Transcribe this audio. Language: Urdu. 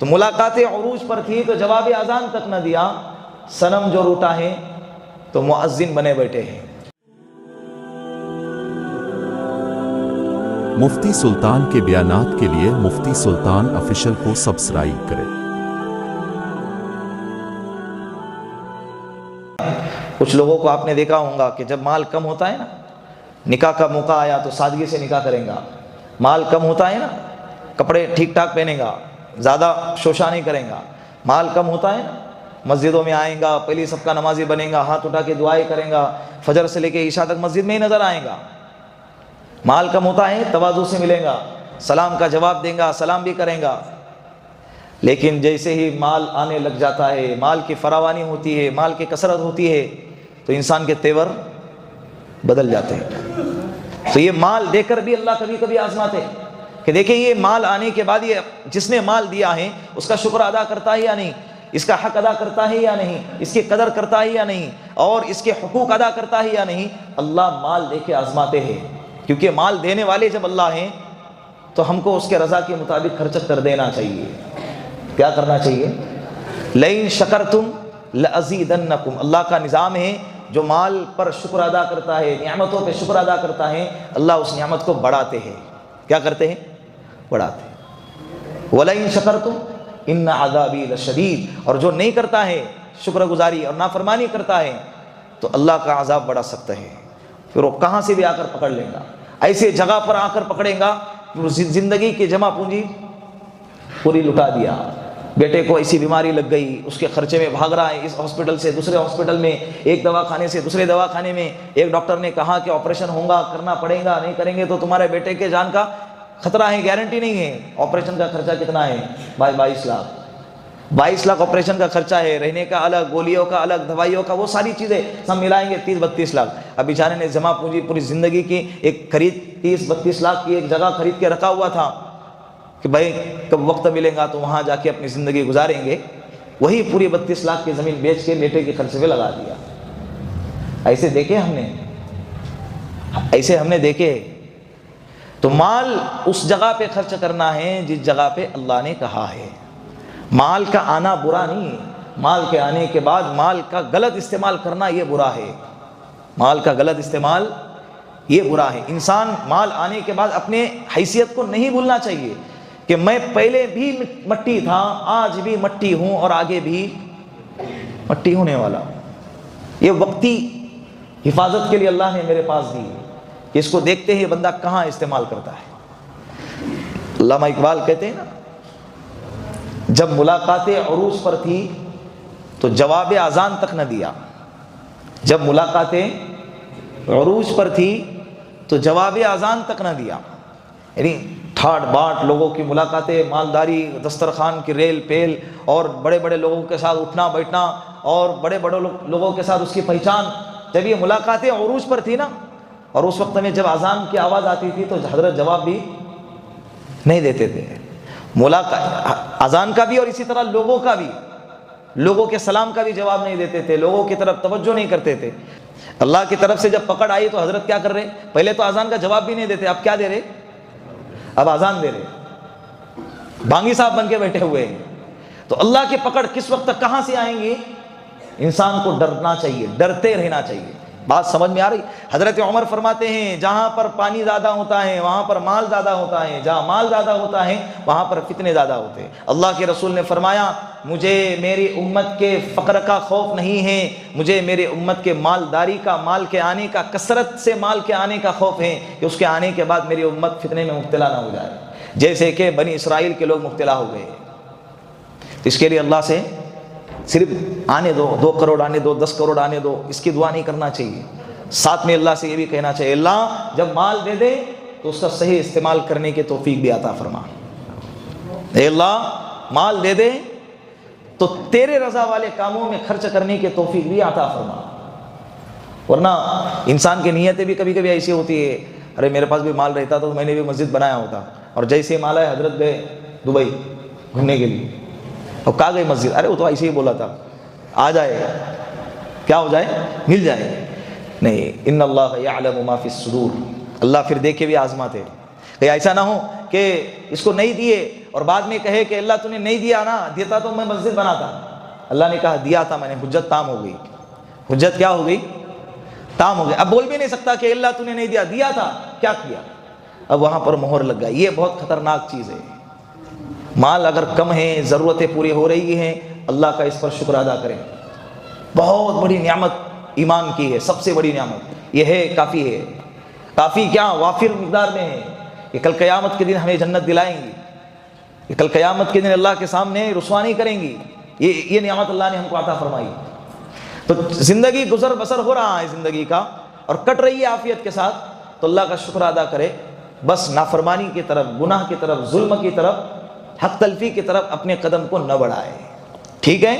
تو ملاقات عروج پر تھی تو جواب اذان تک نہ دیا، صنم جو روٹا ہے تو مؤذن بنے بیٹھے ہیں۔ مفتی سلطان کے بیانات کے لیے مفتی سلطان آفیشل کو سبسکرائب کریں۔ کچھ لوگوں کو آپ نے دیکھا ہوگا کہ جب مال کم ہوتا ہے نا، نکاح کا موقع آیا تو سادگی سے نکاح کریں گا، مال کم ہوتا ہے نا کپڑے ٹھیک ٹھاک پہنیں گا، زیادہ شوشہ نہیں کریں گا، مال کم ہوتا ہے نا مسجدوں میں آئیں گا، پہلی سب کا نمازی بنے گا، ہاتھ اٹھا کے دعائیں کریں گا، فجر سے لے کے عشاء تک مسجد میں ہی نظر آئیں گا۔ مال کم ہوتا ہے تواضع سے ملے گا، سلام کا جواب دیں گا، سلام بھی کریں گا۔ لیکن جیسے ہی مال آنے لگ جاتا ہے، مال کی فراوانی ہوتی ہے، مال کی کثرت ہوتی ہے تو انسان کے تیور بدل جاتے ہیں۔ تو یہ مال دے کر بھی اللہ کبھی کبھی آزماتے ہیں کہ دیکھیں یہ مال آنے کے بعد یہ جس نے مال دیا ہے اس کا شکر ادا کرتا ہے یا نہیں، اس کا حق ادا کرتا ہے یا نہیں، اس کی قدر کرتا ہے یا نہیں، اور اس کے حقوق ادا کرتا ہے یا نہیں۔ اللہ مال دے کے آزماتے ہیں، کیونکہ مال دینے والے جب اللہ ہیں تو ہم کو اس کے رضا کے مطابق خرچ کر دینا چاہیے۔ کیا کرنا چاہیے؟ لئن شکرتم لازیدنکم، اللہ کا نظام ہے جو مال پر شکر ادا کرتا ہے، نعمتوں پہ شکر ادا کرتا ہے، اللہ اس نعمت کو بڑھاتے ہیں۔ کیا کرتے ہیں؟ بڑھاتے ہیں۔ وَلَئِن شَكَرْتُمْ إِنَّ عَذَابِي لَشَدِيدٌ، اور جو نہیں کرتا ہے شکر گزاری اور نافرمانی کرتا ہے تو اللہ کا عذاب بڑا سخت ہے۔ پھر وہ کہاں سے بھی آ کر پکڑ لیں گا، ایسے جگہ پر آ کر پکڑیں گا زندگی کی جمع پونجی پوری لٹا دیا۔ بیٹے کو ایسی بیماری لگ گئی، اس کے خرچے میں بھاگ رہا ہے، اس ہاسپٹل سے دوسرے ہاسپٹل میں، ایک دواخانے سے دوسرے دواخانے میں، ایک ڈاکٹر نے کہا کہ آپریشن ہوگا، کرنا پڑے گا، نہیں کریں گے تو تمہارے بیٹے کے جان کا خطرہ ہے، گارنٹی نہیں ہے۔ آپریشن کا خرچہ کتنا ہے؟ 22 لاکھ 22 لاکھ آپریشن کا خرچہ ہے، رہنے کا الگ، گولیوں کا الگ، دوائیوں کا، وہ ساری چیزیں سب ملائیں گے 30-32 لاکھ۔ اب بیچارے نے جمع پونجی پوری زندگی کی ایک خرید 30-32 لاکھ کی ایک جگہ خرید کے رکھا ہوا تھا کہ بھائی کب وقت ملے گا تو وہاں جا کے اپنی زندگی گزاریں گے، وہی پوری 32 لاکھ کی زمین بیچ کے بیٹے کے خرچے پہ لگا دیا۔ ایسے دیکھے ہم نے دیکھے۔ تو مال اس جگہ پہ خرچ کرنا ہے جس جگہ پہ اللہ نے کہا ہے۔ مال کا آنا برا نہیں ہے، مال کے آنے کے بعد مال کا غلط استعمال کرنا یہ برا ہے، مال کا غلط استعمال یہ برا ہے۔ انسان مال آنے کے بعد اپنے حیثیت کو نہیں بھولنا چاہیے کہ میں پہلے بھی مٹی تھا، آج بھی مٹی ہوں اور آگے بھی مٹی ہونے والا ہوں۔ یہ وقتی حفاظت کے لیے اللہ نے میرے پاس دی کہ اس کو دیکھتے ہی بندہ کہاں استعمال کرتا ہے۔ علامہ اقبال کہتے ہیں نا، جب ملاقات عروج پر تھی تو جواب اذان تک نہ دیا۔ جب ملاقات عروج پر تھی تو جواب اذان تک نہ دیا، یعنی ٹھاٹ باٹ لوگوں کی ملاقاتیں، مالداری، دسترخوان کی ریل پیل، اور بڑے بڑے لوگوں کے ساتھ اٹھنا بیٹھنا، اور بڑے بڑے لوگوں کے ساتھ اس کی پہچان، جب یہ ملاقاتیں عروج پر تھی نا، اور اس وقت میں جب اذان کی آواز آتی تھی تو حضرت جواب بھی نہیں دیتے تھے، اذان کا بھی اور اسی طرح لوگوں کا بھی، لوگوں کے سلام کا بھی جواب نہیں دیتے تھے، لوگوں کی طرف توجہ نہیں کرتے تھے۔ اللہ کی طرف سے جب پکڑ آئی تو حضرت کیا کر رہے؟ پہلے تو اذان کا جواب بھی نہیں دیتے، اب کیا دے رہے؟ اب اذان دے رہے، بانگی صاحب بن کے بیٹھے ہوئے ہیں۔ تو اللہ کی پکڑ کس وقت تک کہاں سے آئیں گی؟ انسان کو ڈرنا چاہیے، ڈرتے رہنا چاہیے۔ بات سمجھ میں آ رہی؟ حضرت عمر فرماتے ہیں جہاں پر پانی زیادہ ہوتا ہے وہاں پر مال زیادہ ہوتا ہے، جہاں مال زیادہ ہوتا ہے وہاں پر فتنے زیادہ ہوتے ہیں۔ اللہ کے رسول نے فرمایا مجھے میری امت کے فقر کا خوف نہیں ہے، مجھے میری امت کے مالداری کا، مال کے آنے کا، کثرت سے مال کے آنے کا خوف ہے کہ اس کے آنے کے بعد میری امت فتنے میں مبتلا نہ ہو جائے جیسے کہ بنی اسرائیل کے لوگ مبتلا ہو گئے۔ اس کے لیے اللہ سے صرف آنے دو، 2 کروڑ آنے دو، 10 کروڑ آنے دو، اس کی دعا نہیں کرنا چاہیے۔ ساتھ میں اللہ سے یہ بھی کہنا چاہیے اللہ جب مال دے دے تو اس کا صحیح استعمال کرنے کی توفیق بھی عطا فرما۔ اے اللہ مال دے دے تو تیرے رضا والے کاموں میں خرچ کرنے کی توفیق بھی عطا فرما، ورنہ انسان کی نیتیں بھی کبھی کبھی ایسی ہوتی ہے، ارے میرے پاس بھی مال رہتا تو میں نے بھی مسجد بنایا ہوتا، اور جیسے مال ہے حضرت گئے دبئی گھومنے کے لیے، اور کہاں گئی مسجد؟ ارے وہ تو ایسے ہی بولا تھا، آ جائے کیا ہو جائے؟ مل جائے۔ نہیں، ان اللہ یعلم ما فی الصدور، اللہ پھر دیکھ کے بھی آزماتے، کہ ایسا نہ ہو کہ اس کو نہیں دیے اور بعد میں کہے کہ اللہ تو نے نہیں دیا نا، دیتا تو میں مسجد بناتا. اللہ نے کہا دیا تھا میں نے، حجت تام ہو گئی. حجت کیا ہو گئی؟ تام ہو گئی. اب بول بھی نہیں سکتا کہ اللہ تو نے نہیں دیا، دیا تھا کیا کیا. اب وہاں پر مہر لگ گئی. یہ بہت خطرناک چیز ہے. مال اگر کم ہے، ضرورتیں پوری ہو رہی ہیں، اللہ کا اس پر شکر ادا کریں. بہت بڑی نعمت ایمان کی ہے، سب سے بڑی نعمت یہ ہے. کافی ہے، کافی کیا وافر مقدار میں ہے. یہ کل قیامت کے دن ہمیں جنت دلائیں گی. یہ کل قیامت کے دن اللہ کے سامنے رسوا نہیں کریں گی. یہ نعمت اللہ نے ہم کو عطا فرمائی. تو زندگی گزر بسر ہو رہا ہے زندگی کا، اور کٹ رہی ہے عافیت کے ساتھ، تو اللہ کا شکر ادا کرے. بس نافرمانی کی طرف، گناہ کی طرف، ظلم کی طرف، حق تلفی کی طرف اپنے قدم کو نہ بڑھائے. ٹھیک ہے.